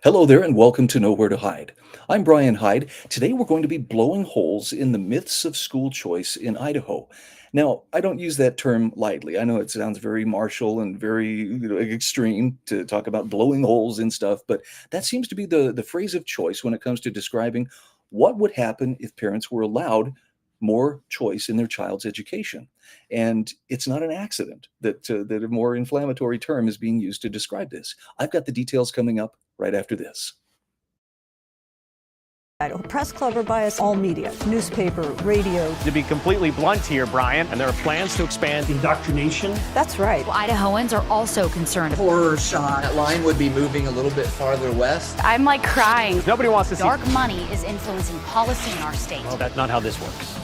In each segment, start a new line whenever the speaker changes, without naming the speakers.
Hello there, and welcome to Nowhere to Hide. I'm Brian Hyde. Today, we're going to be blowing holes in the myths of school choice in Idaho. Now, I don't use that term lightly. I know it sounds very martial and very extreme to talk about blowing holes in stuff, but that seems to be the phrase of choice when it comes to describing what would happen if parents were allowed more choice in their child's education. And it's not an accident that a more inflammatory term is being used to describe this. I've got the details coming up right after this.
Idaho Press Club or bias all media, newspaper, radio.
To be completely blunt here, Brian, and there are plans to expand
indoctrination.
That's right.
Well, Idahoans are also concerned.
Horror shot. That line would be moving a little bit farther west.
I'm like crying.
Nobody wants to see
Dark money is influencing policy in our state.
Well, that's not how this works.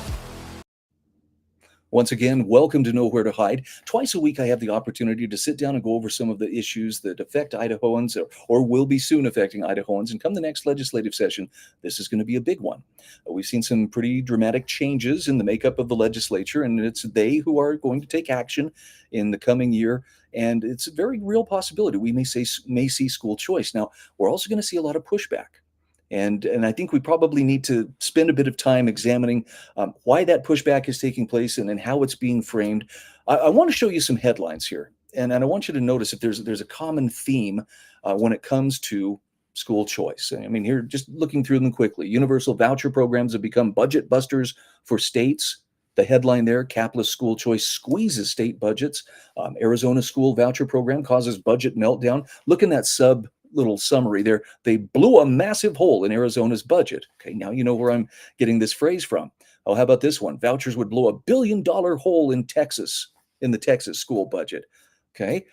Once again, welcome to Nowhere to Hide. Twice a week, I have the opportunity to sit down and go over some of the issues that affect Idahoans or will be soon affecting Idahoans. And come the next legislative session, this is going to be a big one. We've seen some pretty dramatic changes in the makeup of the legislature, and it's they who are going to take action in the coming year. And it's a very real possibility we may see school choice. Now, we're also going to see a lot of pushback. And I think we probably need to spend a bit of time examining why that pushback is taking place and how it's being framed. I want to show you some headlines here, and I want you to notice if there's a common theme when it comes to school choice. I mean, here, just looking through them quickly. Universal voucher programs have become budget busters for states. The headline there, capitalist school choice squeezes state budgets. Arizona school voucher program causes budget meltdown. Look in that little summary there. They blew a massive hole in Arizona's budget. Okay, now you know where I'm getting this phrase from. Oh, how about this one? Vouchers would blow $1 billion hole in the Texas school budget. Okay,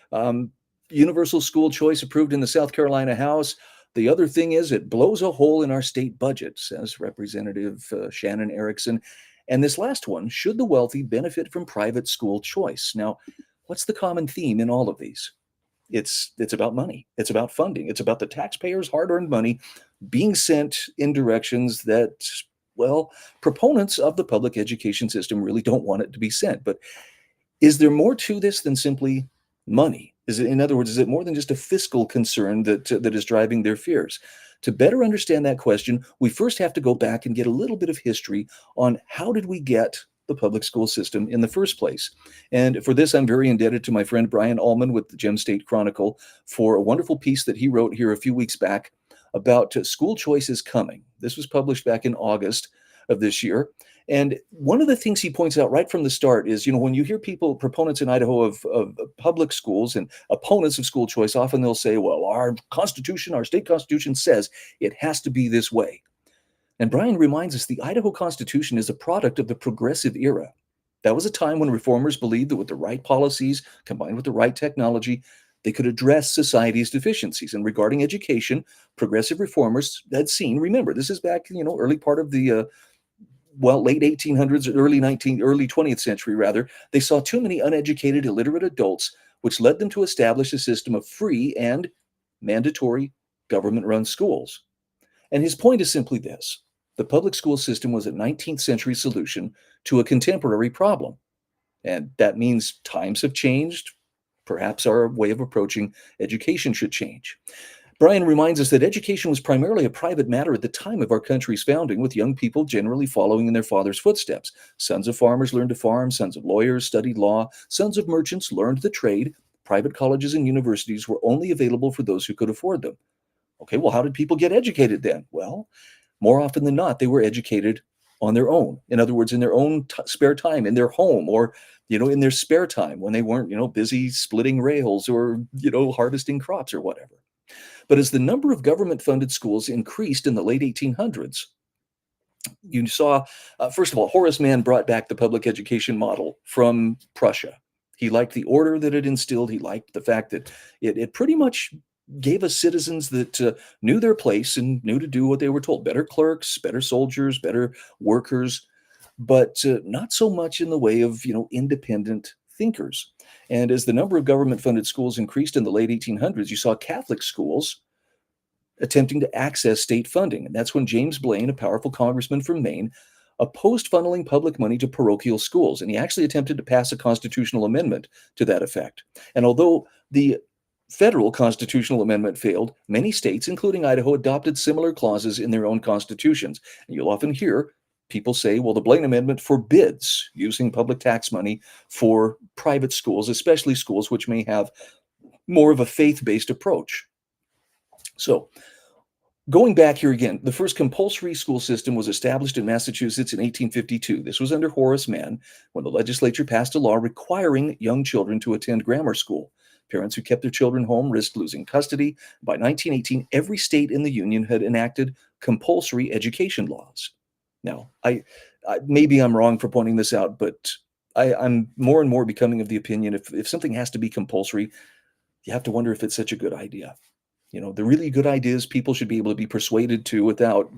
universal school choice approved in the South Carolina House. The other thing is it blows a hole in our state budget, says Representative Shannon Erickson. And this last one, should the wealthy benefit from private school choice? Now, what's the common theme in all of these? It's about money. It's about funding. It's about the taxpayers' hard-earned money being sent in directions that, well, proponents of the public education system really don't want it to be sent. But is there more to this than simply money? In other words, is it more than just a fiscal concern that is driving their fears? To better understand that question, we first have to go back and get a little bit of history on how did we get the public school system in the first place. And for this, I'm very indebted to my friend Brian Allman with the Gem State Chronicle for a wonderful piece that he wrote here a few weeks back about school choice is coming. This was published back in August of this year. And one of the things he points out right from the start is, when you hear proponents in Idaho of public schools and opponents of school choice, often they'll say, well, our state constitution says it has to be this way. And Brian reminds us the Idaho Constitution is a product of the progressive era. That was a time when reformers believed that with the right policies, combined with the right technology, they could address society's deficiencies. And regarding education, progressive reformers had seen, remember, this is back, early part of the, late 1800s, early 20th century, rather. They saw too many uneducated, illiterate adults, which led them to establish a system of free and mandatory government-run schools. And his point is simply this. The public school system was a 19th century solution to a contemporary problem. And that means times have changed. Perhaps our way of approaching education should change. Brian reminds us that education was primarily a private matter at the time of our country's founding, with young people generally following in their father's footsteps. Sons of farmers learned to farm, sons of lawyers studied law, sons of merchants learned the trade. Private colleges and universities were only available for those who could afford them. Okay, well, how did people get educated then? Well, more often than not, they were educated on their own. In other words, in their own spare time, in their home, or, in their spare time when they weren't, busy splitting rails or, harvesting crops or whatever. But as the number of government-funded schools increased in the late 1800s, you saw, first of all, Horace Mann brought back the public education model from Prussia. He liked the order that it instilled. He liked the fact that it pretty much gave us citizens that knew their place and knew to do what they were told. Better clerks, better soldiers, better workers, but not so much in the way of, independent thinkers. And as the number of government-funded schools increased in the late 1800s, you saw Catholic schools attempting to access state funding. And that's when James Blaine, a powerful congressman from Maine, opposed funneling public money to parochial schools. And he actually attempted to pass a constitutional amendment to that effect. And although the federal constitutional amendment failed, many states, including Idaho, adopted similar clauses in their own constitutions. And you'll often hear people say, well, the Blaine Amendment forbids using public tax money for private schools, especially schools which may have more of a faith-based approach. So, going back here again, the first compulsory school system was established in Massachusetts in 1852. This was under Horace Mann when the legislature passed a law requiring young children to attend grammar school. Parents who kept their children home risked losing custody. By 1918, every state in the Union had enacted compulsory education laws. Now, maybe I'm wrong for pointing this out, but I'm more and more becoming of the opinion if something has to be compulsory, you have to wonder if it's such a good idea. The really good ideas people should be able to be persuaded to without,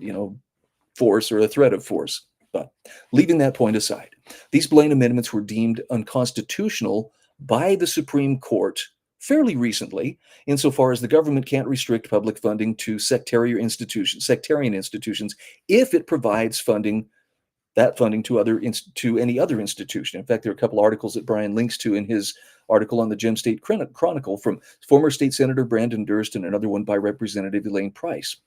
force or a threat of force. But leaving that point aside, these Blaine amendments were deemed unconstitutional by the Supreme Court fairly recently, insofar as the government can't restrict public funding to sectarian institutions if it provides funding to any other institution. In fact, there are a couple articles that Brian links to in his article on the Gem State Chronicle from former State Senator Brandon Durst and another one by Representative Elaine Price.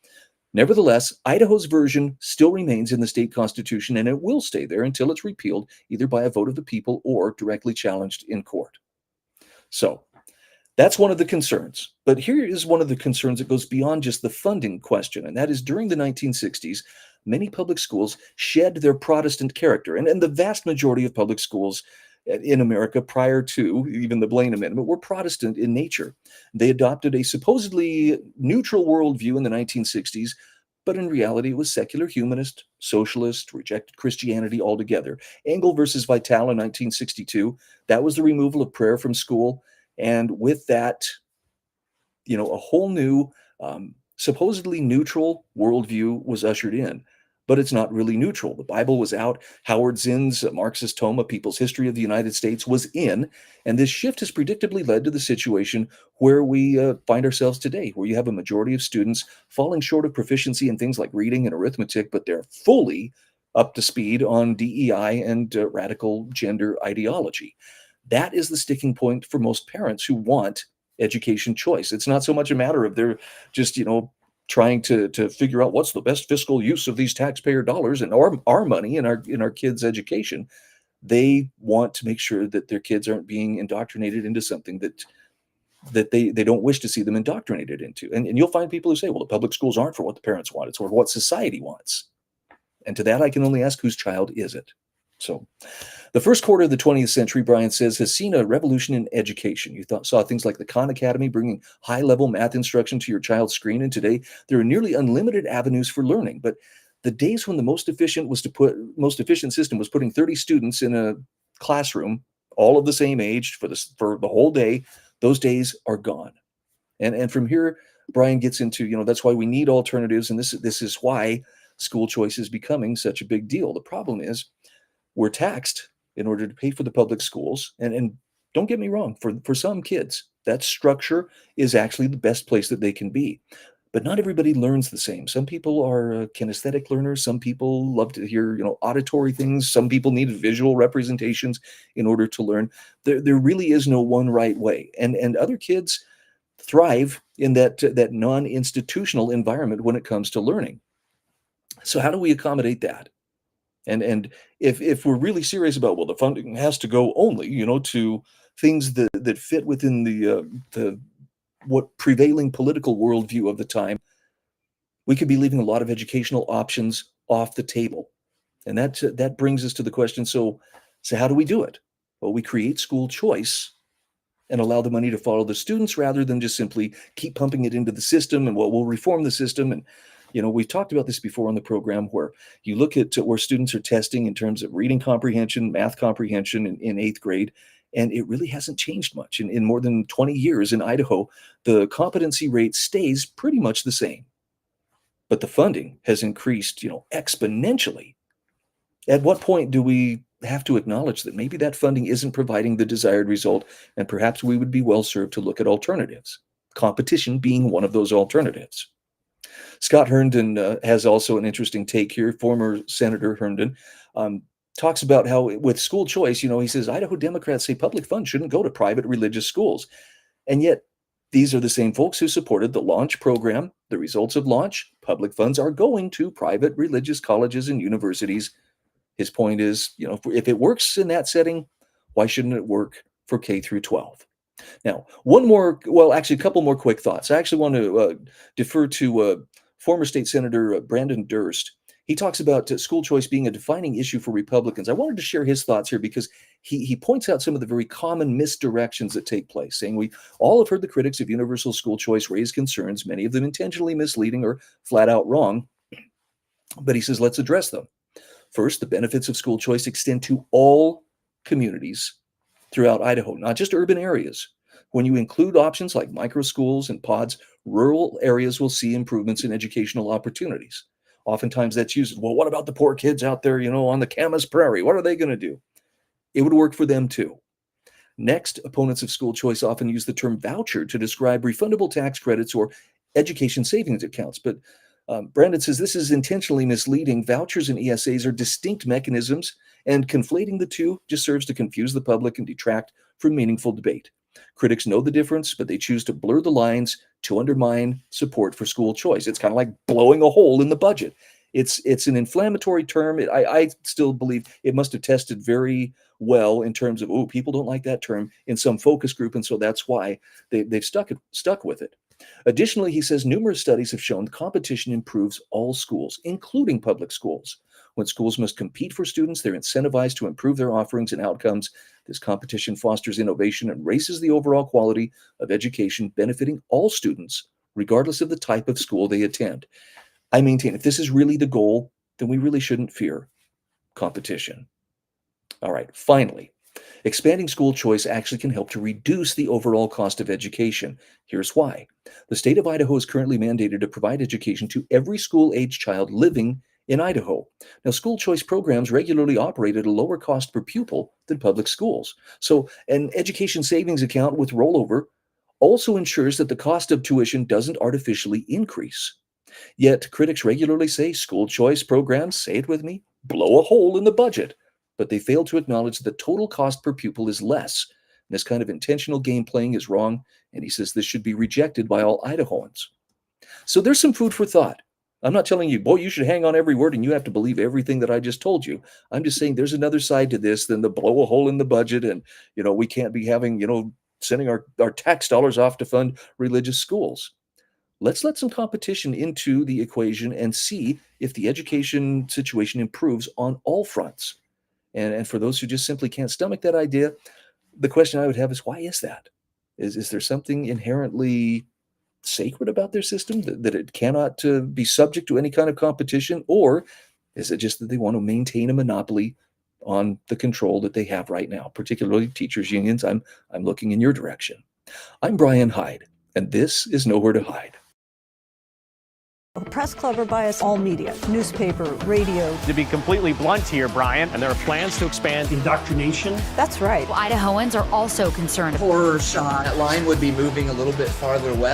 Nevertheless, Idaho's version still remains in the state constitution, and it will stay there until it's repealed, either by a vote of the people or directly challenged in court. So that's one of the concerns. But here is one of the concerns that goes beyond just the funding question, and that is during the 1960s, many public schools shed their Protestant character, and the vast majority of public schools in America prior to even the Blaine Amendment were Protestant in nature. They adopted a supposedly neutral worldview in the 1960s, but in reality it was secular, humanist, socialist, rejected Christianity altogether. Engel versus Vitale in 1962, that was the removal of prayer from school, and with that, a whole new supposedly neutral worldview was ushered in. But it's not really neutral. The Bible was out. Howard Zinn's Marxist tome, A People's History of the United States, was in. And this shift has predictably led to the situation where we find ourselves today, where you have a majority of students falling short of proficiency in things like reading and arithmetic, but they're fully up to speed on DEI and radical gender ideology. That is the sticking point for most parents who want education choice. It's not so much a matter of they're just, trying to figure out what's the best fiscal use of these taxpayer dollars and our money in our kids' education. They want to make sure that their kids aren't being indoctrinated into something that they don't wish to see them indoctrinated into. And you'll find people who say, well, the public schools aren't for what the parents want, it's for what society wants. And to that, I can only ask, whose child is it? So the first quarter of the 20th century, Brian says, has seen a revolution in education. You saw things like the Khan Academy bringing high-level math instruction to your child's screen, and today there are nearly unlimited avenues for learning. But the days when the most efficient system was putting 30 students in a classroom, all of the same age for the whole day, those days are gone. And from here, Brian gets into, that's why we need alternatives, and this is why school choice is becoming such a big deal. The problem is we're taxed in order to pay for the public schools. And don't get me wrong, for some kids, that structure is actually the best place that they can be. But not everybody learns the same. Some people are kinesthetic learners. Some people love to hear, auditory things. Some people need visual representations in order to learn. There really is no one right way. And other kids thrive in that non-institutional environment when it comes to learning. So how do we accommodate that? And if we're really serious about, well, the funding has to go only, to things that fit within the what prevailing political worldview of the time, we could be leaving a lot of educational options off the table. And that brings us to the question, so how do we do it? Well, we create school choice and allow the money to follow the students rather than just simply keep pumping it into the system and, well, we'll reform the system. And we've talked about this before on the program, where you look at where students are testing in terms of reading comprehension, math comprehension in 8th grade, and it really hasn't changed much. In more than 20 years in Idaho, the competency rate stays pretty much the same. But the funding has increased, exponentially. At what point do we have to acknowledge that maybe that funding isn't providing the desired result, and perhaps we would be well served to look at alternatives, competition being one of those alternatives? Scott Herndon has also an interesting take here. Former Senator Herndon talks about how with school choice, he says Idaho Democrats say public funds shouldn't go to private religious schools. And yet These are the same folks who supported the launch program. The results of launch, public funds are going to private religious colleges and universities. His point is, if it works in that setting, why shouldn't it work for K through 12? Now, a couple more quick thoughts. I actually want to defer to former state senator Brandon Durst. He talks about school choice being a defining issue for Republicans. I wanted to share his thoughts here because he points out some of the very common misdirections that take place, saying we all have heard the critics of universal school choice raise concerns, many of them intentionally misleading or flat out wrong. But he says, let's address them. First, the benefits of school choice extend to all communities throughout Idaho, not just urban areas. When you include options like micro schools and pods, rural areas will see improvements in educational opportunities. Oftentimes that's used, well, what about the poor kids out there, on the Camas Prairie? What are they going to do? It would work for them too. Next, opponents of school choice often use the term voucher to describe refundable tax credits or education savings accounts. But Brandon says this is intentionally misleading. Vouchers and ESAs are distinct mechanisms, and conflating the two just serves to confuse the public and detract from meaningful debate. Critics know the difference, but they choose to blur the lines to undermine support for school choice. It's kind of like blowing a hole in the budget. It's an inflammatory term. I still believe it must have tested very well in terms of, people don't like that term in some focus group, and so that's why they've stuck with it. Additionally, he says numerous studies have shown competition improves all schools, including public schools. When schools must compete for students, they're incentivized to improve their offerings and outcomes. This competition fosters innovation and raises the overall quality of education, benefiting all students, regardless of the type of school they attend. I maintain if this is really the goal, then we really shouldn't fear competition. All right, finally, expanding school choice actually can help to reduce the overall cost of education. Here's why. The state of Idaho is currently mandated to provide education to every school-age child living in Idaho. Now, school choice programs regularly operate at a lower cost per pupil than public schools. So an education savings account with rollover also ensures that the cost of tuition doesn't artificially increase. Yet critics regularly say school choice programs, say it with me, blow a hole in the budget, but they fail to acknowledge that the total cost per pupil is less. And this kind of intentional game playing is wrong, and he says this should be rejected by all Idahoans. So there's some food for thought. I'm not telling you, boy, you should hang on every word and you have to believe everything that I just told you. I'm just saying there's another side to this than the blow a hole in the budget and, we can't be having, sending our tax dollars off to fund religious schools. Let's let some competition into the equation and see if the education situation improves on all fronts. And for those who just simply can't stomach that idea, the question I would have is, why is that? Is there something inherently sacred about their system that it cannot be subject to any kind of competition? Or is it just that they want to maintain a monopoly on the control that they have right now, particularly teachers unions? I'm looking in your direction. I'm Brian Hyde, and this is Nowhere to Hide.
Press Club or bias all media, newspaper, radio.
To be completely blunt here, Brian, and there are plans to expand
indoctrination.
That's right.
Idahoans are also concerned.
Horror shot. That line would be moving a little bit farther west.